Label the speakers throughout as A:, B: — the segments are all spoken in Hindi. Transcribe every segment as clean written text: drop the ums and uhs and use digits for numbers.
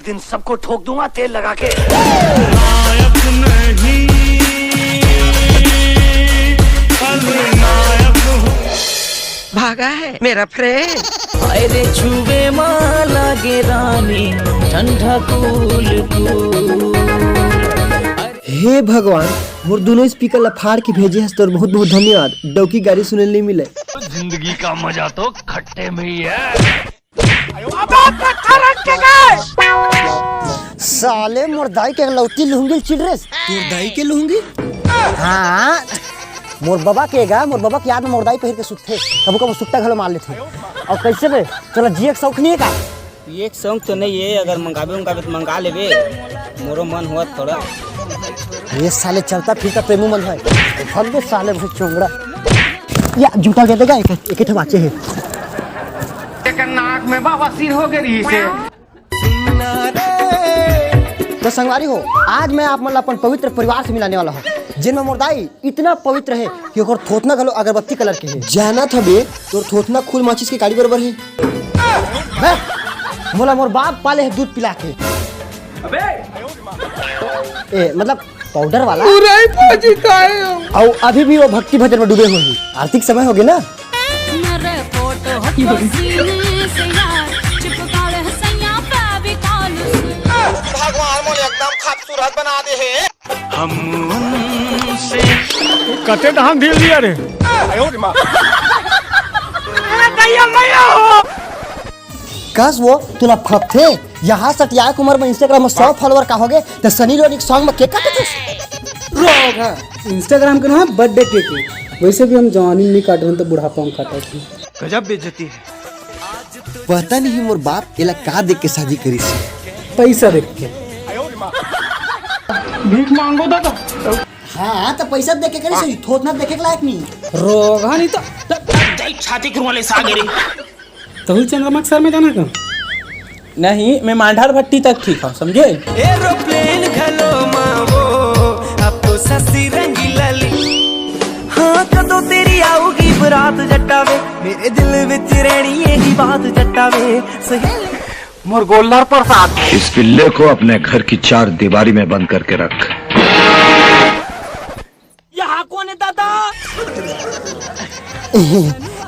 A: दिन सबको ठोक दूंगा तेल लगा के।
B: भागा है मेरा फ्रेंड।
C: अरे छुवे माला गे रानी ठंडा कूल कूल।
D: हे भगवान, मोर दोनों स्पीकर ला फाड़ के भेजे हस, तोर बहुत बहुत धन्यवाद। डौकी गाड़ी सुने नहीं मिले।
A: जिंदगी का मजा तो खट्टे में ही है।
D: साले मोर दाई के लौती लुंगी चिल्ड्रेस। तोर दाई के लुंगी? हाँ, मोर बाबा के याद में मोर दाई पहिर के सुते। कबो कबो सुट्टा घलो मार लेते। और कैसे बे चलो जी एक शौक नहीं है का?
E: एक शौक तो नहीं है, अगर मंगावे तो मंगा लेबे। मोरो मन हुआ थोड़ा।
D: ये साले चलता फिरता प्रेमू मन है। फल दे साले बहुत चोंगड़ा। या जूता दे देगा एक ठे बाचे है।
A: एक नाक में बवासीर हो गई से।
D: तो संगवारी हो, आज मैं आप मन अपन पवित्र परिवार से मिलाने वाला हूँ, जिनमें मोर दाई इतना पवित्र है कि ओकर थोतना घलो अगरबत्ती कलर के है। जाना था बे तोर थोतना खूल माचिस के गाड़ी बराबर है। मोला मोर बाप पाले है दूध पिला के। अबे ए मतलब पाउडर वाला। और अभी भी वो भक्ति भजन में डूबे हुए हैं। आर्थिक समय हो गया ना।
B: भगवान मोले एकदम खूबसूरत बना दे है।
A: हम से कते धान ढील दिया रे।
D: कस वो तुला फप थे यहाँ सटिया की उम्र में इंस्टाग्राम में 100 फॉलोवर का हो गए तो सनी लियोनी सॉन्ग में केक काटे थे।
F: इंस्टाग्राम के ना बर्थडे केक है। वैसे भी हम जवानी नहीं काट रहे तो बुढ़ापा में काटे थे।
A: गजब बेइज्जती है।
D: पता नहीं मोर बाप एला का देख के शादी करी से।
F: पैसा देख के।
A: भीख मांगो दादा।
D: हाँ तो पैसा देख के करी से, थोतना देखे के लायक नहीं।
F: रोगा नहीं तो
E: छाती करूँ वाले सागरे।
F: तहुल चंद्रमक्सर में जाना कहाँ?
E: नहीं, मैं मांडार भट्टी तक ठीक हूँ, समझे?
C: एरोप्लेन घलो मावो अब तो सस्ती रंगीला ली। हाँ कदों तेरी आऊगी बरात जट्टावे, मेरे दिल विच रहनी यही बात जट्टावे। सही
A: मोर गोल्लर प्रसाद।
G: इस पिल्ले को अपने घर की 4 दीवारी में बंद करके रख।
C: यहाँ कौन है दादा?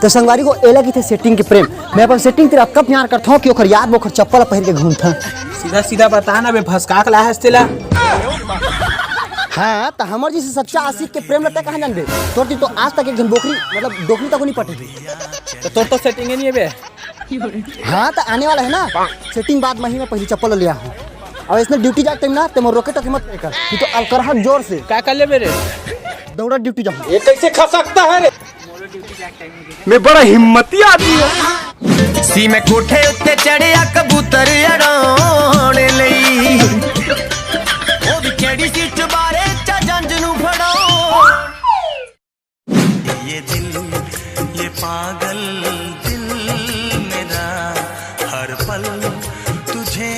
D: तो संगवारी को एला की थे सेटिंग के प्रेम। मैं अपन सेटिंग तेरा कब प्यार करता हूँ कि ओकर याद बोकर चप्पल पहन के घूमता।
E: सीधा सीधा बता ना बे, भसका के लाया तेला।
D: हाँ तो हमार जैसे सच्चा आशिक के प्रेम रहता कहाँ जान बे। तोर तो आज तक एक जन बोकरी मतलब डोकरी तक नहीं पटेगी।
E: तो तोर तो सेटिंग नहीं है बे।
D: हाँ तो आने वाला है ना सेटिंग बाद महीने पहले चप्पल लिया हूँ। और इसने ड्यूटी जाते ना तो मैं रोके तो मत कर तो अलकरहा जोर से
E: क्या कर ले मेरे
D: दौड़ा ड्यूटी जाऊँ।
E: ये कैसे खा सकता है रे?
A: मैं बड़ा हिम्मती आदमी हूँ।
C: सी मैं कोठे उत्ते चढ़िया कबूतर अड़ाने लई। ओ विकेड़ी सीट बारे चा जंज नू फड़ाओ। ये दिल ये पागल दिल मेरा हर पल तुझे।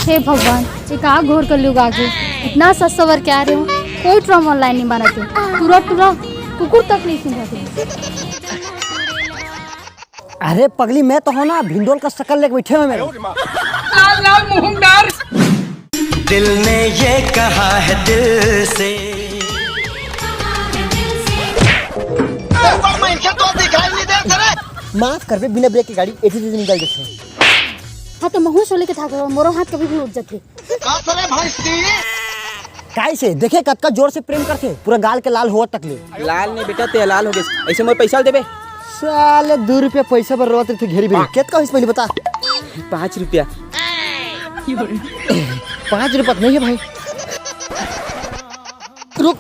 H: हे भगवान, ये कहाँ घोर कर लूग आगे। इतना सस्ता वर्क आ रहे हो, कोई ट्रम ऑनलाइन नहीं बनाते। पूरा कुकुर तक नहीं सुनते।
D: अरे पगली मैं तो हो ना भिंडोल का शकल लेके बैठे हुए मेरे।
C: दिल ने ये कहा है दिल से।
D: माफ कर बे, बिना ब्रेक की गाड़ी 80 से निकल जाती।
H: हाँ तो महू सोले के था मोरो हाथ कभी भी उठ जाते।
D: काय से देखे कतका जोर से प्रेम करते, पूरा गाल के लाल हो तक ले।
E: लाल ने बेटा ते लाल हो गए। ऐसे मोर पैसा देबे।
D: साले 2 रुपया पैसा पर रोते थे घेरी भेरी। कितना हिस पहले बता।
E: 5 रुपया।
D: 5 रुपया नहीं है भाई। रुक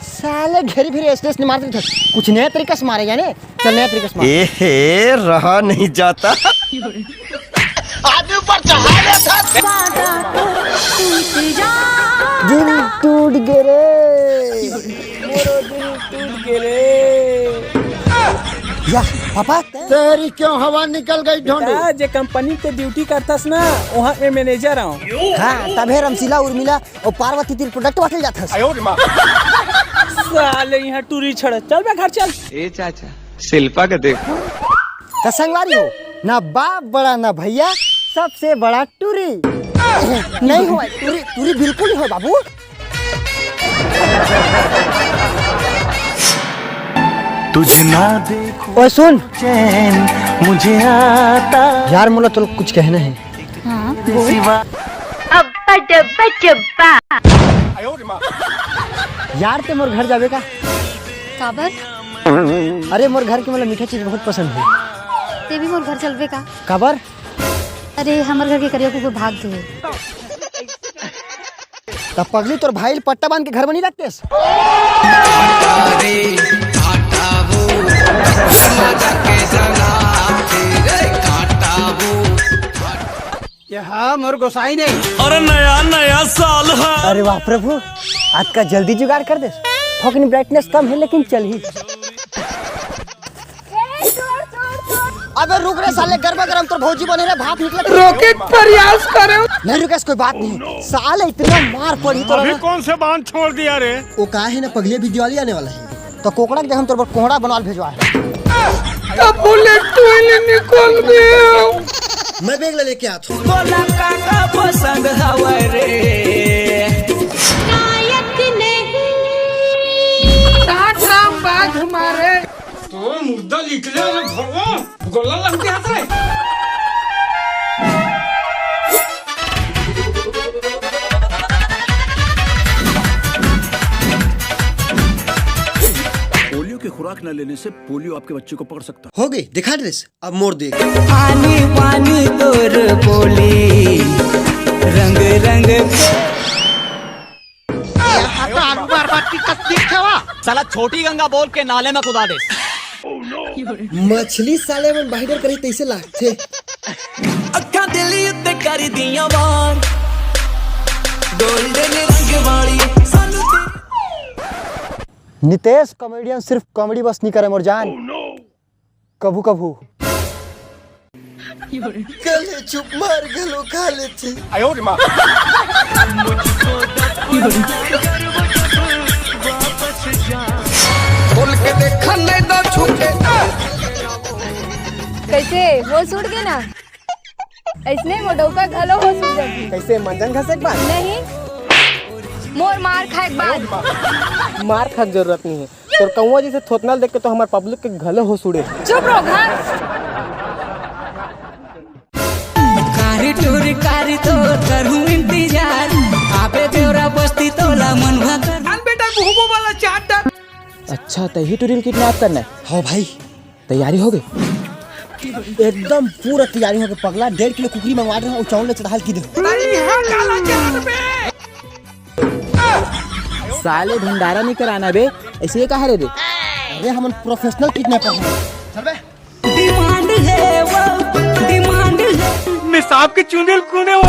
D: साले घेरी भेरी एसएस ने मारते थे। कुछ नया तरीका से मारे जाने। चल नया तरीका से मार।
C: ए रहा नहीं जाता।
B: आदमी पर चढ़ा था।
D: दिल टूट गए रे।
E: मोरो दिल टूट गए रे।
D: या पापा तेरी क्यों हवा निकल गई ढोंडी।
E: जे कंपनी पे ड्यूटी करतास ना वहाँ में मैनेजर हूँ।
D: हाँ तबे रमशीला उर्मिला और पार्वती तेल प्रोडक्ट बांटे जाता।
E: साले यहाँ टूरी छड़। चल बे घर चल।
B: ए चाचा शिल्पा का देखो।
D: तो संगवारी हो ना बाप बड़ा ना भैया, सबसे बड़ा टूरी। नहीं हो टूरी, टूरी बिल्कुल नहीं हो बाबू।
C: तुझे ना देखो
D: ओए सुन
C: चैन मुझे आता
D: यार, मुझे तो कुछ कहना है।
H: हाँ
C: सिवा
D: यार ते मोर घर जावे का?
H: काबर
D: अरे मोर घर की मतलब मीठा चीज बहुत पसंद है।
H: ते भी मोर घर चलबे का?
D: काबर?
H: अरे हमार घर के करिया को भाग दे।
D: तब पगली तोर भाई पट्टा बांध के घर में नहीं रखते?
A: हाँ मोर गोसाई नहीं।
C: और नया नया साल है।
D: अरे वाह प्रभु, आज का जल्दी जुगाड़ कर दे। फोकनी ब्राइटनेस कम है लेकिन चल ही। अबे रुक रे साले, गरबा गरम तो भौजी बने रे, भाप निकला।
A: रोके प्रयास करे।
D: नहीं रुके, कोई बात नहीं। साले इतना मार पड़ी तो
A: अभी कौन से बांध छोड़ दिया रे?
D: वो कहा है ना, पगले भी दिवाली आने वाला है तो कोकड़ा के हम तोर पर कोहड़ा बनवा भेजवा है।
A: निकल गया।
D: मैं बैग लेके आता हूँ।
C: बोला काका पसंद हवा रे।
A: बाघ मारे तो मुद्दा निकले गोला लग गया था।
G: पोलियो की खुराक न लेने से पोलियो आपके बच्चे को पकड़ सकता है।
D: हो गई दिखा ड्रेस, अब मोड़ देख।
C: पानी पानी तोर बोली रंग रंग
E: साला छोटी गंगा बोल के नाले में कुदा दे।
D: मछली साले में बाइडर करे तैसे लागते।
C: अखा दिली उत्ते कर दिया वार गोल्डन रंग वाली सानू
D: नितेश कॉमेडियन सिर्फ कॉमेडी बस नहीं करे मोर जान। कभू कभू गले चुप मार गलो खा लेते।
B: बोल के देखा नहीं तो छुपे।
H: कैसे वो सूट के ना ऐसने मोटौका घलो हो सूट जाती।
D: कैसे मंजन घसे के बाद?
H: नहीं मोर मार खाए के बाद।
F: मार खा के जरूरत नहीं है। तो कौवा जैसे थोतनाल देख के तो हमारे पब्लिक के घले हो सुड़े।
H: चुप रहो घर।
C: कारी टूरी कारी तो करूं इंतजार आबे तेरा बस्ती तोला मनवा कर
A: बेटा भूगो वाला चाट।
F: अच्छा तो ही टूरिल किडनैप करना है?
D: हाँ भाई
F: तैयारी हो गई?
D: एकदम पूरा तैयारी हो गई। पगला 1.5 किलो कुकरी मंगवा रहे हैं और चावल चढ़ाल की दे।
F: साले भंडारा नहीं कराना बे, ऐसे ही कहा रे रे।
D: अरे हम प्रोफेशनल किडनैपर हैं। चल बे।
C: डिमांड है वो डिमांड है
A: निसाब के चुंदिल कूने हो।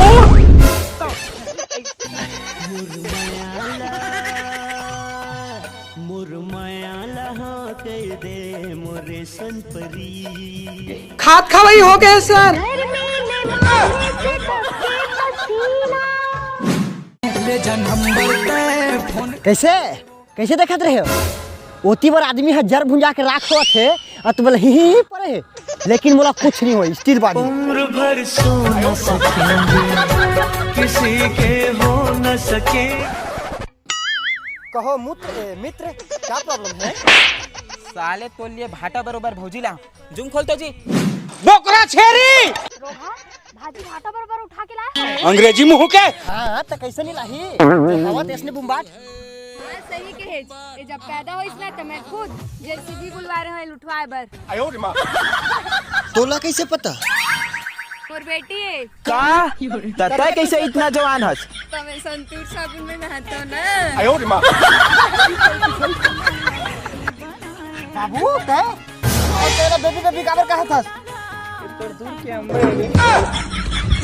A: खाद खवाई हो गए सर।
D: कैसे कैसे देखत रहे हो? ओती बार आदमी हजार भुंजा के राख हुआ थे और तुम बोले ही पड़े है। लेकिन मोला कुछ नहीं हुआ, स्टील बॉडी।
C: उम्र भर सो न सकेंगे किसी के हो न सके।
D: कहो मित्र क्या प्रॉब्लम है?
E: साले तो लिए भाटा बरोबर भौजी ला जुम खोलते जी।
A: बोकरा छेरी
H: भाजी भाटा बराबर उठा के लाए।
A: अंग्रेजी मुंह के।
D: हाँ तो कैसे नहीं लाही? हवा देश ने बुम्बाट।
H: सही के है। ये जब पैदा होइस ना तो मैं खुद जेसीबी बुलवा रहे हैं लुटवाए बर।
D: तोला कैसे पता?
H: और बेटी है
F: का तता कैसे इतना जवान हस?
H: तो मैं संतूर साबुन में नहाता हूँ ना।
D: बाबू ते और तेरा बेबी काबर कहा था?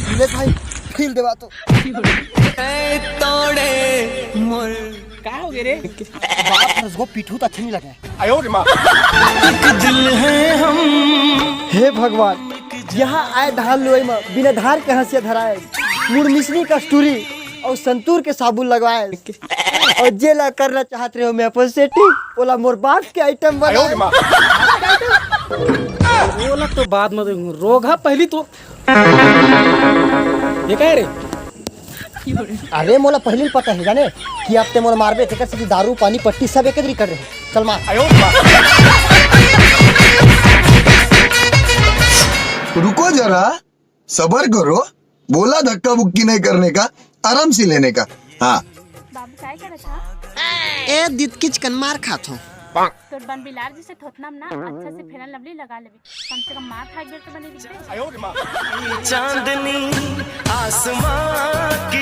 D: ले भाई फील देवा तो।
C: तोड़े मोर
E: का हो गए रे?
D: बाप रसगो पीठू तो अच्छा नहीं लगा।
C: एक दिल है हम।
D: हे भगवान, यहाँ आए धान लोई में बिना धार के हंसिया धराए, मुड़मिसनी कस्तूरी और संतूर के साबुन लगवाए और जे ला करना चाहते रहे हो मैं अपन सेटिंग बोला मोर बाप के आइटम बना।
F: बोला तो बाद में देखूं रोग है पहली तो ये कह रे
D: अरे मोला पहले ही पता है जाने कि आप ते मोला मारबे तेकर से दारू पानी पट्टी सब एकत्रित कर रहे हैं। चल मार।
I: रुको जरा, सबर करो। बोला धक्का बुक्की नहीं करने का, आराम से लेने का। हाँ
H: बाबू काय करत हा?
D: ए दितकिच कन मार खात हूं।
H: तोर बन बिलार जैसे थोतनाम ना अच्छा से फेरन लवली लगा लेबे, कम से कम मार खाए बेर तो बने दिखते।
C: चांदनी आसमां की